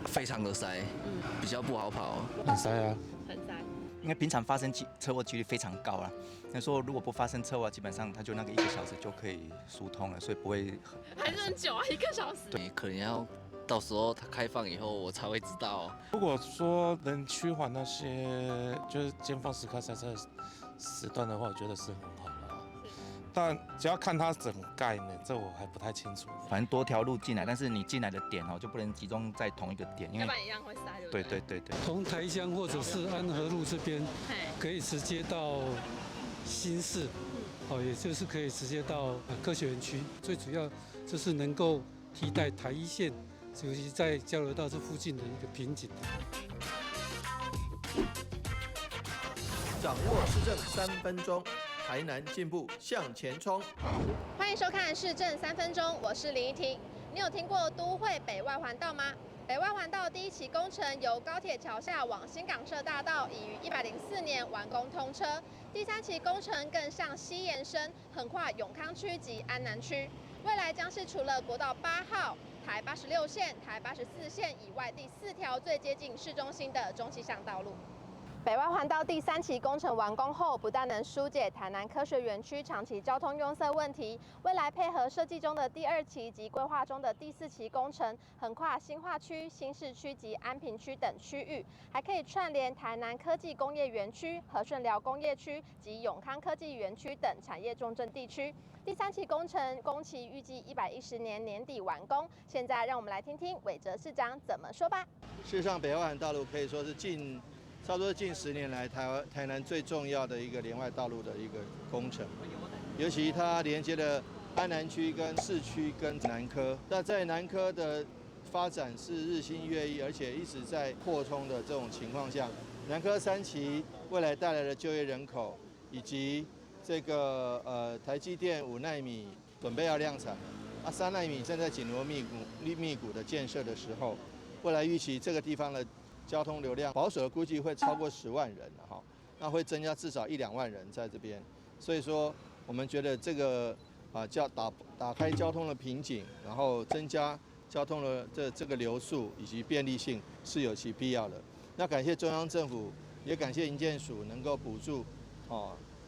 非常的塞，比较不好跑。很塞啊，很塞。因为平常发生车祸几率非常高啦。那说如果不发生车祸，基本上它就那个1个小时就可以疏通了，所以不会还是很久啊，1个小时。对，可能要到时候它开放以后，我才会知道。如果说能趋缓那些就是尖峰时刻塞车时段的话，我觉得是很好的。但只要看它怎么盖呢，这我还不太清楚。反正多条路进来，但是你进来的点哦就不能集中在同一个点，因为要不然一样会塞，对不对？对。从台江或者是安和路这边，可以直接到新市，也就是可以直接到科学园区。最主要就是能够替代台一线，尤其在交流道这附近的一个瓶颈。掌握市政3分钟，台南进步向前冲。欢迎收看《市政3分钟》，我是林依婷。你有听过都会北外环道吗？北外环道第1期工程由高铁桥下往新港社大道，已于104年完工通车。第3期工程更向西延伸，横跨永康区及安南区。未来将是除了国道8号、台86线、台84线以外，第4条最接近市中心的中西向道路。北外环道第3期工程完工后，不但能疏解台南科学园区长期交通拥塞问题，未来配合设计中的第2期及规划中的第4期工程，横跨新化区、新市区及安平区等区域，还可以串联台南科技工业园区、和顺寮工业区及永康科技园区等产业重镇地区。第3期工程工期预计110年年底完工。现在让我们来听听韦哲市长怎么说吧。事实上，北外环道路可以说是差不多近10年来台南最重要的一个连外道路的一个工程，尤其它连接了安南区跟市区跟南科。那在南科的发展是日新月异，而且一直在扩充的这种情况下，南科3期未来带来的就业人口，以及这个台积电5奈米准备要量产，3奈米正在紧锣密鼓的建设的时候，未来预期这个地方的交通流量保守的估计会超过10万人了哈，那会增加至少1-2万人在这边，所以说我们觉得这个打开交通的瓶颈，然后增加交通的这个流速以及便利性是有其必要的。那感谢中央政府，也感谢营建署能够补助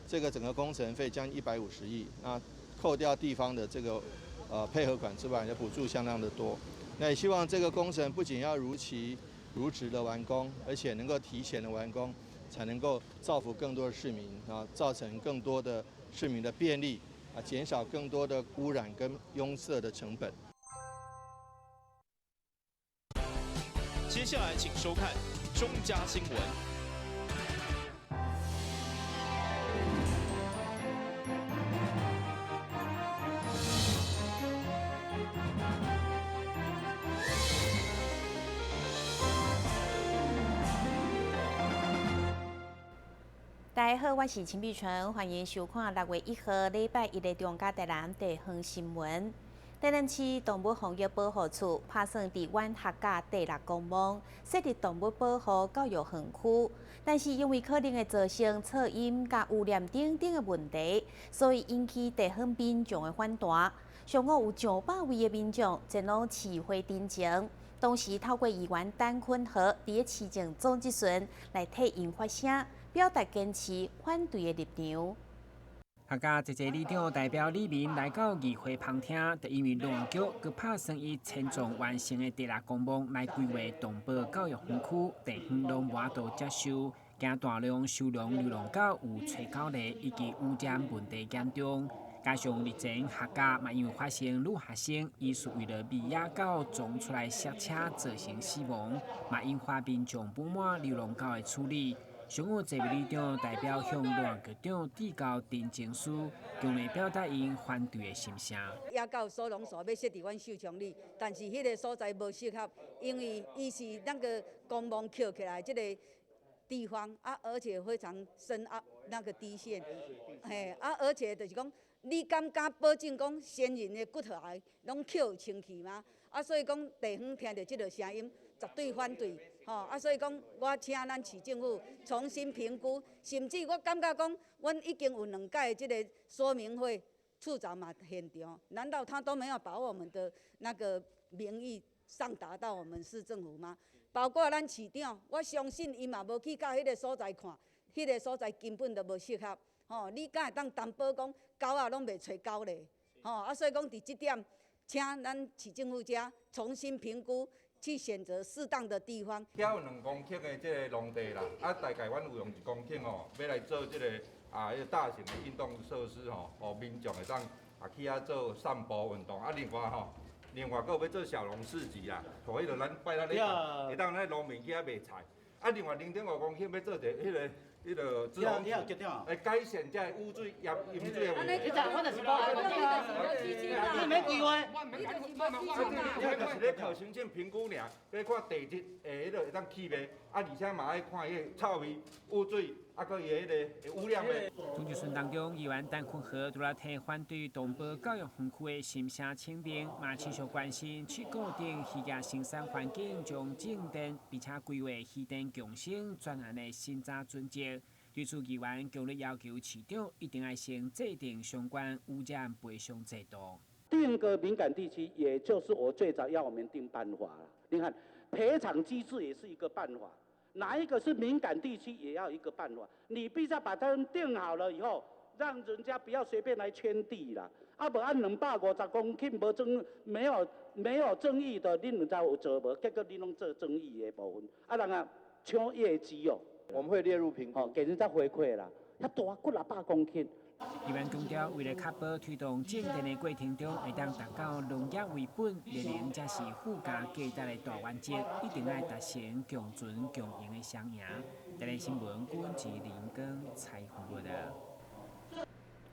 这个整个工程费将近150亿，那扣掉地方的这个配合款之外，也补助相当的多。那也希望这个工程不仅要如期如职的完工，而且能够提前的完工，才能够造福更多的市民造成更多的市民的便利减少更多的污染跟拥塞的成本。接下来请收看中嘉新闻。大家好，我是陈碧纯，欢迎收看6月1号礼拜1的中嘉台南地方新闻。台南市动物防疫保护处拍算伫湾客家第6公墓设立动物保护教育园区，但是因为可能会造成噪音甲污染等的问题，所以引起地方民众的反弹。上午有900位的民众前往市会陈情，同时透过议员陈坤和伫市政组织时来替因发声。表达坚持反对的立场。客家一个里长代表李明来到议会旁听，就因为乱局，佮拍算以千幢完成的第6公墓来规划动保教育园区，地方拢无法度接受，惊大量收容流浪狗有吹狗类以及污染问题严重。加上日前客家嘛因为发生女学生疑似为了喂野狗撞出来刹车造成死亡，嘛引发民众不满流浪狗的处理。上午，这位里长代表向罗局长递交陈情书，强烈表达因反对的心声。野狗收容所要设伫阮秀昌里，但是迄个所在无适合，因为伊是那个公墓扣起来这个地方而且非常深那个低线，而且就是讲，你敢保证讲先人的骨头骸拢扣清气吗？所以讲地方听到这个声音，绝对反对。所以讲，我请咱市政府重新评估，甚至我感觉讲，阮已经有2届这个说明会处长嘛现场，难道他都没有把我们的那个民意上达到我们市政府吗？包括咱市长，我相信伊嘛无去到迄个所在看，迄个所在根本就无适合。你敢会当担保讲狗仔拢袂找狗咧？所以讲伫即点，请咱市政府遮重新评估，去选择适当的地方。遐有2公顷的即个农地啦，大概阮有用1公顷要来做即个迄个大型的运动设施互民众会当去遐做散步运动。另外佫要做小农市集啦，互迄个咱拜六礼拜会当咱农民去遐卖菜。另外0.5公顷要做一个迄个支洪池，来改善这污水饮水的问题。我就是无爱你免规划。就是咧靠行政评估尔，要看地质迄个会当起卖，而且嘛爱看迄个臭味、污水，佮伊迄个污染的。中决顺当中，议员陈坤和除了替反对东部教育园区的心声清兵，嘛持续关心去固定渔业生产环境将正电，并且规划渔电共生专案的新查准则。对此，议员强烈要求市长一定要先制定相关污染赔偿制度。定个敏感地区，也就是我最早要我们定办法了。你看，赔偿机制也是一个办法，哪一个是敏感地区，也要一个办法。你必须要把它们定好了以后，让人家不要随便来圈地啦。不按250公顷没有争议的，你们才有做无，结果你拢做争议的部分，人啊抢业绩哦。我们会列入评估，给人家回馈啦。遐大600公顷。议员强调，为了确保推动正电的过程中会当达到农业为本，连连才是附加价值的大原则，一定要达成共存共赢的双赢。台湾新闻阮志林跟采访报道。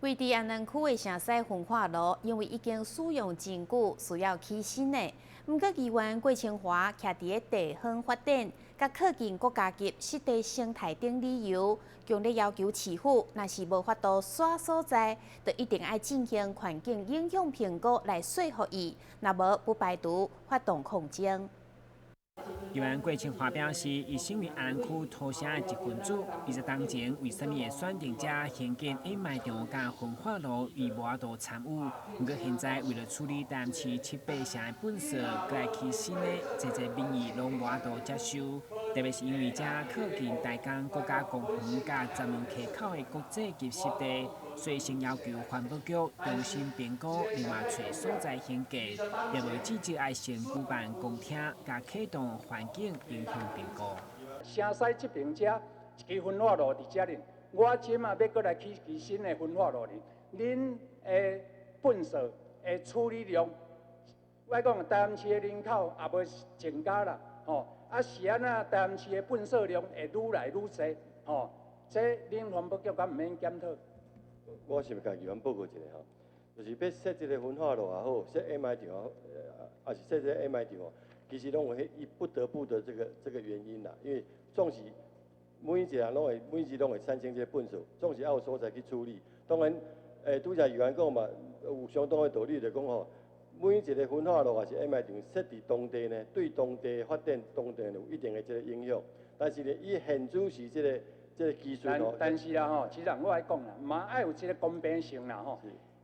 位伫安南区的城西焚化炉，因为已经使用真久，需要起新的。不过，议员郭清华徛伫个地方发展，甲靠近国家级湿地生态等理由，强烈要求市府，若是无法度选所在，就一定要进行环境影响评估来说服伊，若无不排除发动抗争。议员郭清华表示，伊身为安南区土城的一份子，20当前为什么会选定这现建掩埋场甲焚化炉与无法度参与？不过现在为了处理台南市7、8城的本色，佮来起新的，侪民意拢无法度接受。特别是因为这靠近台江国家公园甲闸门溪口的国际级湿地，所以先要求环保局重新评估，另外找所在兴建，也无至少爱先举办公听，甲启动环境影响评估。城西这边遮一支焚化炉伫遮哩，我即马要过来起一支新的焚化炉哩，恁的粪扫的处理量，我讲台南市的人口也无增加啦，是安那台南市的粪扫量会愈来愈侪，这恁环保局敢毋免检讨？我是要甲议员报告一下就是要设这个焚化炉也好，设 MI 场也是设这个 MI 场其实拢有伊不得不的这个原因啦，因为总是每一个人拢会产生这个粪扫，总是要有所在去处理。当然，拄则议员讲嘛，有相当的道理，就讲每一个焚化炉也是 MI 场设伫当地呢，对当地发展当地有一定的这个影响。但是呢，伊现主是这个技术但是啦其实我爱讲啦，嘛爱有一个公平性啦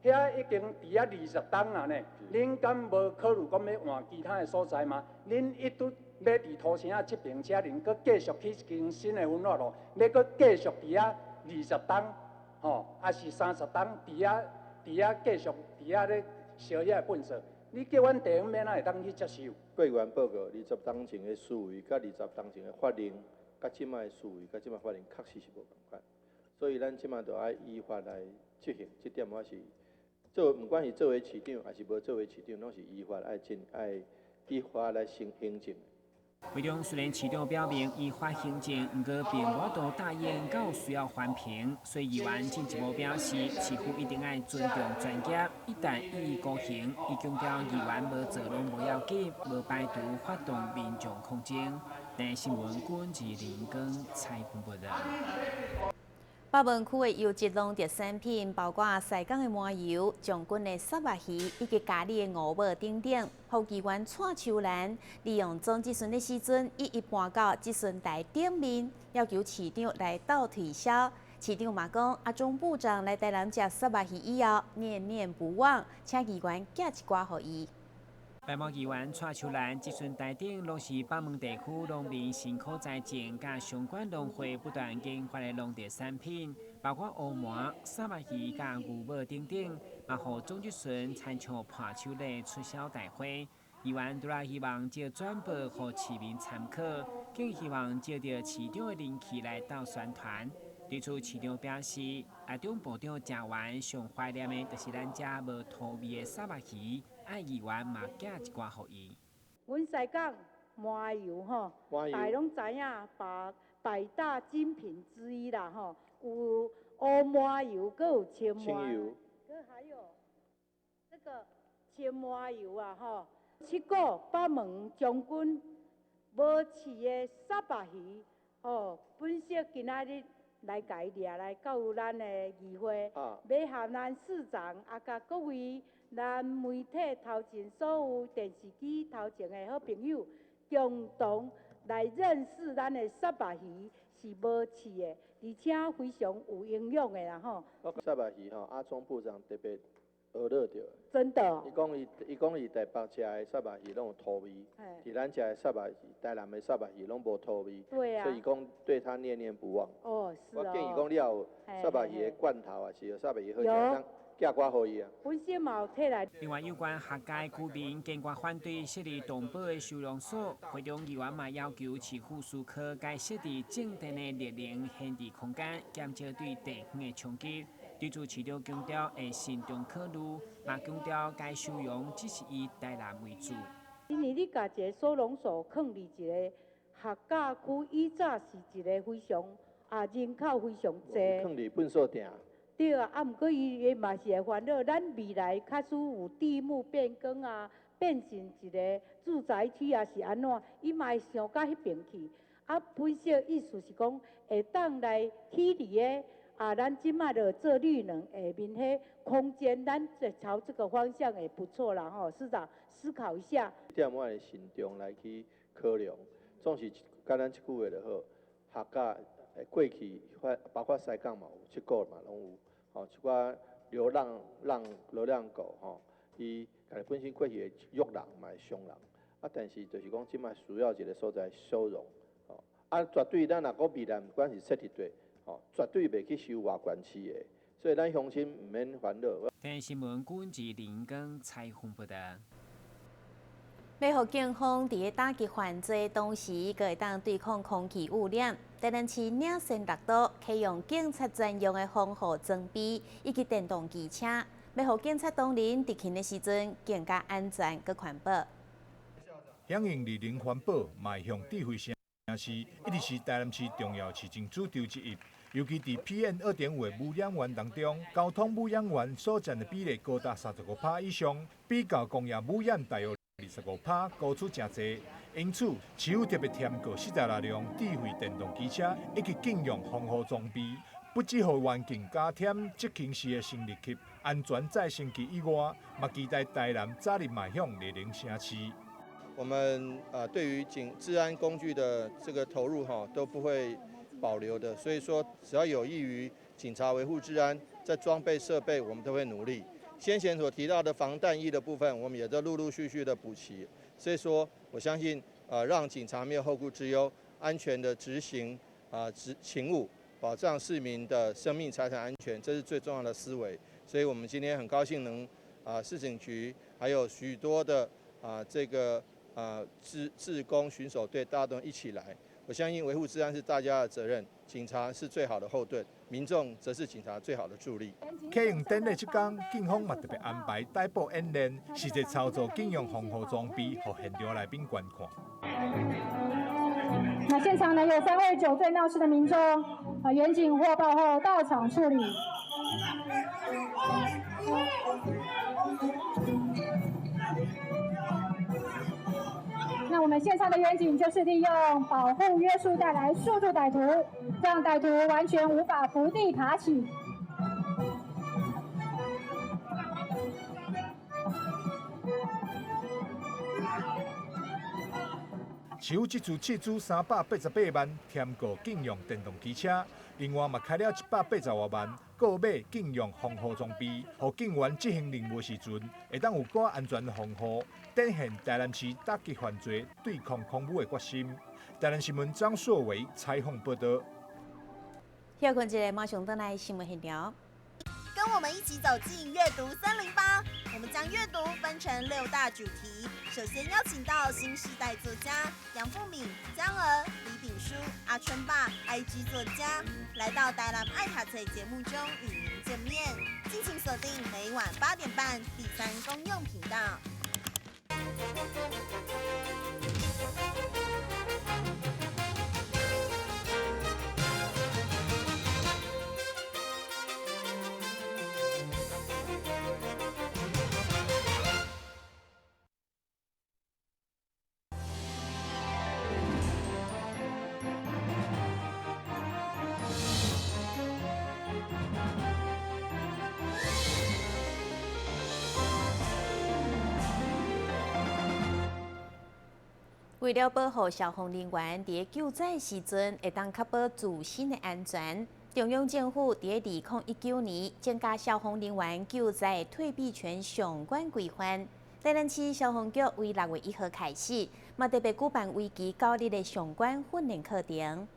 遐已经伫遐20栋啦呢，恁敢无考虑讲要换其他的所在吗？恁一直要伫土城啊这边遮恁搁继续起一间新的焚化炉，要搁继续伫遐20栋，还是30栋伫遐继续伫遐咧烧遐的粪扫，你叫阮地方要哪会当去接受？过原报告20当前的思维，甲20当前的法令，甲即摆的思维，甲即摆法令确实是无共款，所以咱即摆就要依法来执行，这点我是。不管是作为市长，还是无作为市长，拢是依法爱依法来行政。会中虽然市长表明依法行政，不过并无度答应到需要环评，所以议员进一步表示，市府一定要尊重专业，一旦伊高行，伊强调议员无做拢无要紧，无排除发动民众抗争。台新闻阮志林跟采访报道。北门区的优质农特产品包括西港的麻油、将军的沙白鱼以及咖喱的鹅肉等等。副议员蔡秋兰利用总集选的时阵，一一搬到集选台顶面，要求市长来倒推销。市长嘛讲，阿中部长来台南食沙白鱼以后，念念不忘，请议员寄一寡予伊。白毛议员蔡秋兰即阵台顶拢是北门地区农民辛苦栽种，甲相关农会不断研发的农特产品，包括乌麻、沙白鱼、甲牛肉等等，嘛互总集村参像破秋类促销大会。议员除了希望借转播予市民参考，更希望借着市长的人气来斗宣传。对此，市长表示，阿中部长食完上怀念的就是咱遮无土味的沙白鱼。爱议员嘛寄一寡互伊。阮西港麻油吼，大拢知影百大精品之一啦吼，有乌麻油，搁有青麻油，搁还有这个青麻油啊吼。七股北门将军无饲的沙白鱼哦，本色今仔日来家掠来到咱的议会，要和咱市长甲各位。咱媒体头前所有电视机头前的好朋友，共同来认识咱的沙白鱼是无饲的，而且非常有营养的啦吼。沙白鱼吼，阿中部长特别学乐着。真的、哦。伊讲伊台北食的沙白鱼拢有土味，伫咱食的沙白鱼，台南的沙白鱼拢无土味。对啊。所以伊讲对他念念不忘。哦，是哦。我建议讲你有沙白鱼的罐头啊，是有沙白鱼好食。另外，有关学界居民坚决反对设立动保的收容所，会中议员嘛要求市府苏科该设立正定的热能限制空间，减少对地方的冲击。对此，市长强调会慎重考虑，嘛强调该收容只是以台南为主。因为你家一个收容所放伫一个学界区，以早是一个非常人口非常济。放伫粪扫埕。对啊，毋过伊嘛是会烦恼，咱未来假使有地目变更啊，变成一个住宅区啊，是安怎？伊嘛会想到迄边去。本色意思是讲，会当来起伫个咱即卖就做绿能下面迄空间，咱朝这个方向也不错啦吼，市长思考一下。点我会慎重来去考量，总是甲咱一句话就好，学界过去包括西港嘛有7股嘛拢有。吼，一寡流浪狗吼，伊家己本身过去会育人嘛会伤人，但是就是讲即摆需要一个所在收容，吼，绝对咱若个未来不管是设伫对，吼，绝对袂去收外县市的，所以咱乡亲毋免烦恼。听新闻顾问及林根采访报道。要互警方伫个打击犯罪同时，佫会当对抗空气污染。台南市领先6都启用警察专用的防护装备以及电动机车，要互警察同仁执勤的时阵更加安全佮环保。响应20零环保迈向智慧城市，一直是台南市重要市政主轴之一。尤其伫 PM2.5的污染源当中，交通污染源所占的比例高达35%以上，比较工业污染大约25%，高出真侪。因此，市府特别添购46辆智慧电动机车以及警用防护装备，不只互员警加添执勤时的生理期、安全再升级以外，嘛期待台南早日迈向20城市。我们对于治安工具的这个投入都不会保留的，所以说只要有益于警察维护治安，在装备设备我们都会努力。先前所提到的防弹衣的部分，我们也在陆陆续续的补齐。所以说，我相信让警察没有后顾之忧，安全的执行勤务，保障市民的生命财产安全，这是最重要的思维。所以我们今天很高兴能市警局还有许多的这个志工巡守队，大家都一起来。我相信维护治安是大家的责任，警察是最好的后盾，民众则是警察最好的助力。启用典礼这天，警方嘛特别安排逮捕演练，实际操作警用防护装备，互现场来宾观看。那现场呢有3位酒醉闹事的民众，员警获报后到场处理。那我们现场的员警就是利用保护约束带来束住歹徒，让歹徒完全无法伏地爬起。市府这次斥资388万添购警用电动机车，另外嘛开了180多万购买警用防护装备，让警员执行任务时阵会当有更安全防护，展现台南市打击犯罪、对抗恐怖的决心。台南新闻张硕维采访报道。休困一下，马上回来新闻现场。跟我们一起走进阅读森林吧！我们将阅读分成6大主题。首先邀请到新时代作家杨富敏、江儿、李炳书、阿春爸、IG 作家，来到台南爱读册节目中与您见面。敬请锁定每晚8点半第3公用频道。为了保护消防人员伫救灾时阵会当确保自身的安全，中央政府伫2019年增加消防人员救灾退避权相关规范。台南市消防局为6月1号开始，嘛特别举办为期9日的相关训练课程。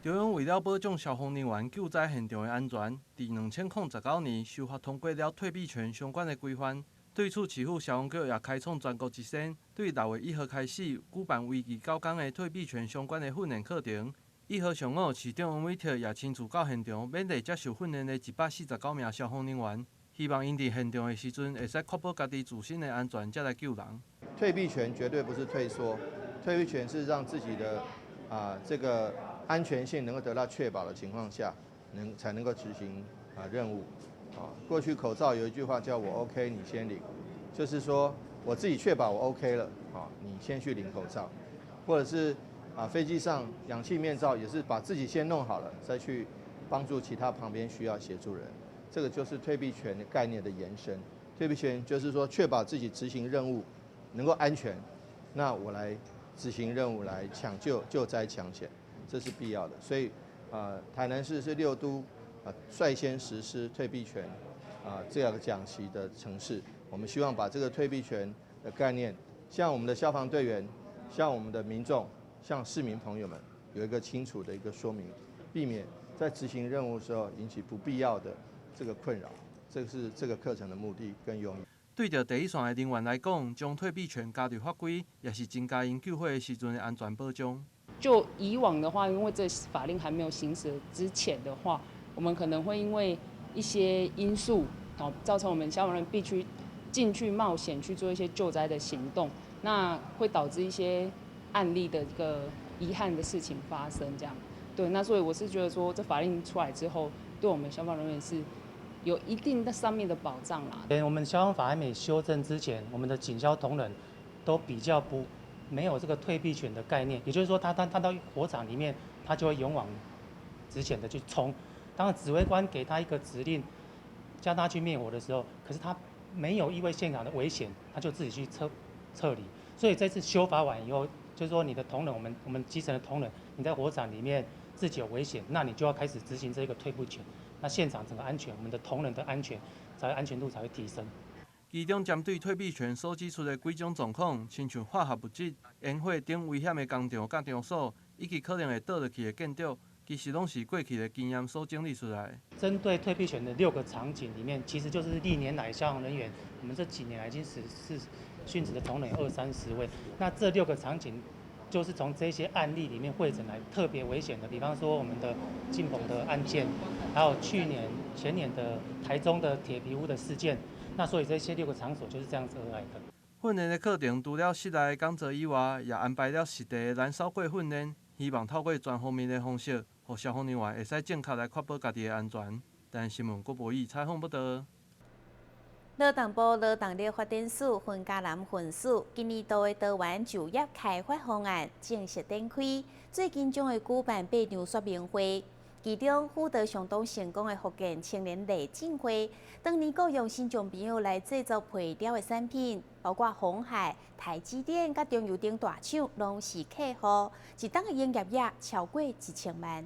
中央为了保障消防人员救灾现场的安全，伫2019年修法通过了退避权相关的规范。对此，市府消防局也开创全国一线，对6月1号开始举办为期9天的退避权相关的训练课程。1号上午，市长王伟霆也亲自到现场勉励接受训练的149名消防人员，希望因伫现场的时阵会使确保家己自身的安全，才来救人。退避权绝对不是退缩，退避权是让自己的这个安全性能够得到确保的情况下，才能够执行任务。过去口罩有一句话叫我 OK 你先领，就是说我自己确保我 OK 了，你先去领口罩，或者是飞机上氧气面罩也是把自己先弄好了，再去帮助其他旁边需要协助人。这个就是退避权的概念的延伸。退避权就是说确保自己执行任务能够安全，那我来执行任务来抢救、救灾抢险，这是必要的。所以台南市是6都率先实施退避权这样的讲习的城市，我们希望把这个退避权的概念，向我们的消防队员、向我们的民众、向市民朋友们有一个清楚的一个说明，避免在执行任务的时候引起不必要的这个困扰。这是这个课程的目的跟用意。对着第一线的人员来讲，将退避权加入法规，也是增加因救火的时阵的安全保障。就以往的话，因为这法令还没有行使之前的话，我们可能会因为一些因素，造成我们消防人必须进去冒险去做一些救灾的行动，那会导致一些案例的一个遗憾的事情发生，这样。对，那所以我是觉得说，这法令出来之后，对我们消防人员是有一定的上面的保障啦。我们消防法还没修正之前，我们的警消同仁都比较没有这个退避权的概念，也就是说他到火场里面，他就会勇往直前的去冲。当指挥官给他一个指令，叫他去灭火的时候，可是他没有因为现场的危险，他就自己去撤离。所以这次修法完以后，就是说你的同仁，我们基层的同仁，你在火场里面自己有危险，那你就要开始执行这个退避权。那现场整个安全，我们的同仁的安全度才会提升。其中针对退避权所指出的几种状况，亲像化学物质、烟火等危险的工厂甲场所，以及可能会倒落去的建筑，其实拢是过去的经验所整理出来。针对退避权的6个场景里面，其实就是历年来消防人员，我们这几年来已经是殉职的同仁有20-30位。那这6个场景，就是从这些案例里面汇整来特别危险的，比方说我们的进棚的案件，还有前年的台中的铁皮屋的事件。那所以这些6个场所就是这样子而来的。训练的课程除了室内的讲座以外，也安排了实地的燃烧柜训练，希望透过全方面的方式，让消防人员会使正确来确保家己的安全。但新闻郭博义采访报道。劳动部劳动力发展署分嘉南分署今年度的多元就业开发方案正式展开，最近将会举办8场说明会。其中获得相当成功的福建青年李进辉，当年雇用新疆朋友来制作皮雕的产品，包括鸿海、台积电、甲中油等大厂，拢是客户，一档的营业额超过1000万。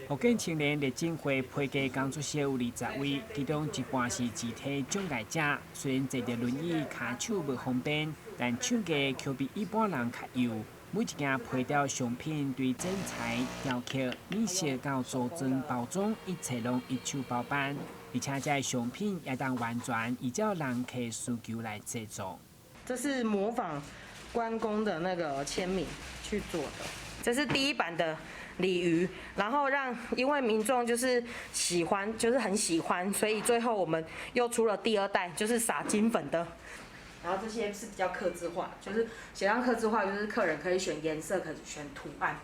福建青年李进辉配价工作室有20位，其中一半是肢体障碍者，虽然坐着轮椅，骹手无方便，但手艺却比一般人较优。每一件皮雕商品，对剪裁、雕刻、染色到组装包装，一切拢一手包办。而且这商品也当完全依照人客需求来制作。这是模仿关公的那个签名去做的，这是第一版的鲤鱼，然后因为民众就是喜欢，就是很喜欢，所以最后我们又出了第2代，就是撒金粉的。然后这些是比较客制化，就是写上客制化，就是客人可以选颜色，可以选图案。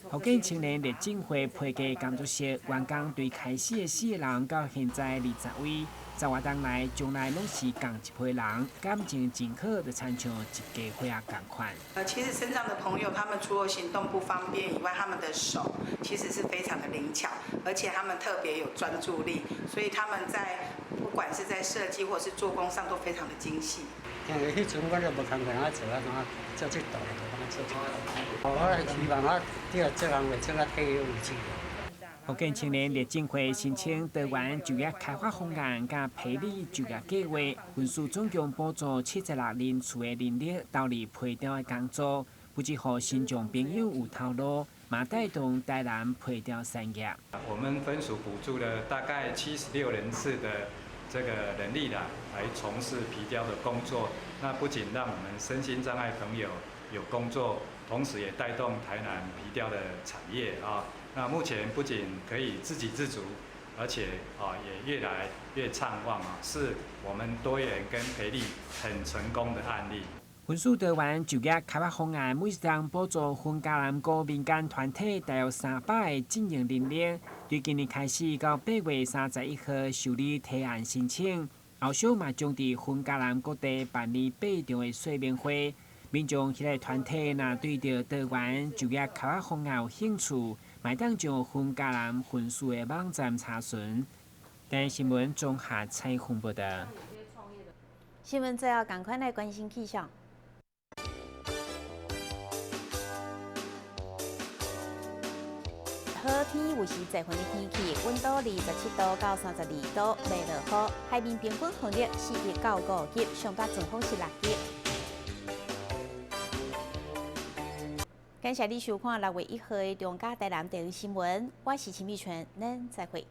福建青年李进辉配价工作室员工对开始的4个人到现在20位，10月当来将来拢是共一批人，感情真好，就亲像一家伙仔同款。其实身障的朋友，他们除了行动不方便以外，他们的手其实是非常的灵巧，而且他们特别有专注力，所以他们在不管是在设计或是做工上都非常的精细。因为迄阵我就无工课通做做这道，就做。我希望我这行会做到体育为主。福建青年李进辉申请台湾就业开发方案甲培力就业计划，分数总共补助76人次的能力投入皮雕的工作，不只予新疆朋友有头路，嘛带动台南皮雕产业。我们分属补助了大概76人次的这个能力来从事皮雕的工作。那不仅让我们身心障碍朋友有工作，同时也带动台南皮雕的产业啊。那目前不仅可以自给自足，而且也越来越畅旺啊，是我们多元跟培力很成功的案例。分属台湾就业开发方案，每人补助分嘉南高民间团体大约300个经营能力，对今年开始到8月31号受理提案申请。后续嘛将伫分嘉南各地办理8场的说明会，民众迄个团体若对着台湾就业开发方案有兴趣，卖当上分嘉南分署的网站查询。台新闻综合采访报道。新闻最后赶快来关心气象。好天有时侪分的天气，温度27度到32度，袂落雨。海面平均风力4级到5级，上大阵风是6级。感谢你收看6月1号的中嘉台南地理新闻，我是陈美纯，咱再会。